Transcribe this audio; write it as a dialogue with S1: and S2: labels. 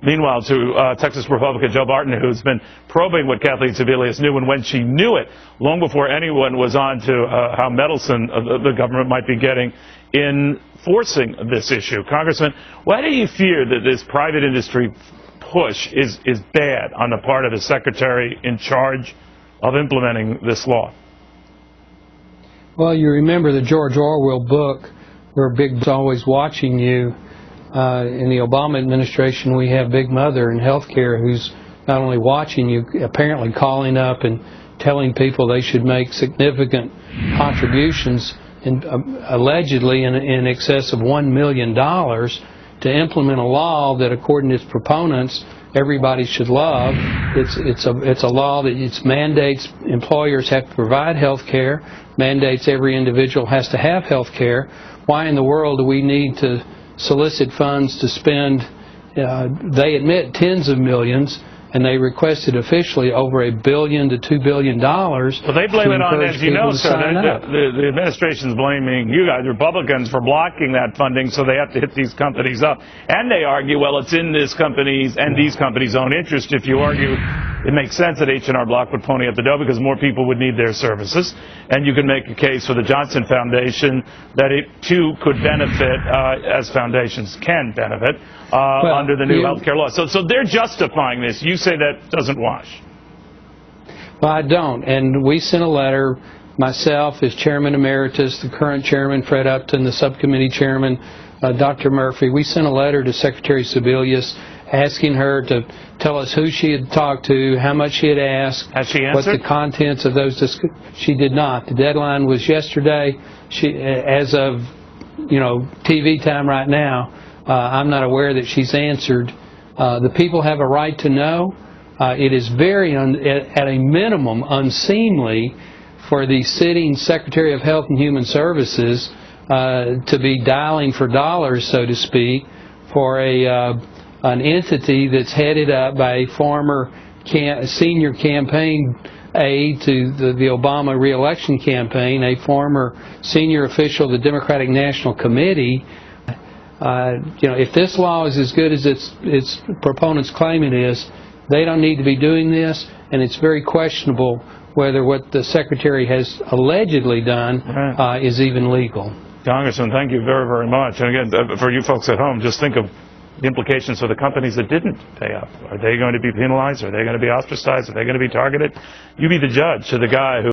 S1: Meanwhile, to Texas Republican Joe Barton, who's been probing what Kathleen Sebelius knew and when she knew it, long before anyone was on to how meddlesome the government might be getting in forcing this issue. Congressman, why do you fear that this private industry push is bad on the part of the secretary in charge of implementing this law?
S2: Well, you remember the George Orwell book, where Big's always watching you. In the Obama administration, we have Big Mother in healthcare who's not only watching you, apparently calling up and telling people they should make significant contributions, allegedly in excess of $1 million, to implement a law that, according to its proponents, everybody should love. It's a law that it mandates employers have to provide health care, mandates every individual has to have health care. Why in the world do we need to solicit funds to spend, they admit, tens of millions, and they requested officially over $1 billion to $2 billion. Well,
S1: they blame it on, as you know, sir, the administration's blaming you guys, Republicans, for blocking that funding, so they have to hit these companies up. And they argue, well, it's in this company's and these companies' own interest. If you argue it makes sense that H&R Block would pony up the dough because more people would need their services, and you can make a case for the Johnson Foundation that it, too, could benefit, as foundations can benefit, under the new health care law. So they're justifying this. You say that doesn't wash.
S2: Well, I don't. And we sent a letter, myself as Chairman Emeritus, the current Chairman, Fred Upton, the subcommittee Chairman, Dr. Murphy. We sent a letter to Secretary Sebelius asking her to tell us who she had talked to, how much she had asked,
S1: has she answered?
S2: What the contents of those she did not. The deadline was yesterday. As of TV time right now, I'm not aware that she's answered. The people have a right to know. It is very, at a minimum, unseemly for the sitting Secretary of Health and Human Services to be dialing for dollars, so to speak, for an entity that's headed up by a former senior campaign aide to the Obama re-election campaign, a former senior official of the Democratic National Committee. If this law is as good as its proponents claim it is, they don't need to be doing this, and it's very questionable whether what the Secretary has allegedly done is even legal.
S1: Congressman, thank you very, very much. And again, for you folks at home, just think of the implications for the companies that didn't pay up. Are they going to be penalized? Are they going to be ostracized? Are they going to be targeted? You be the judge to the guy who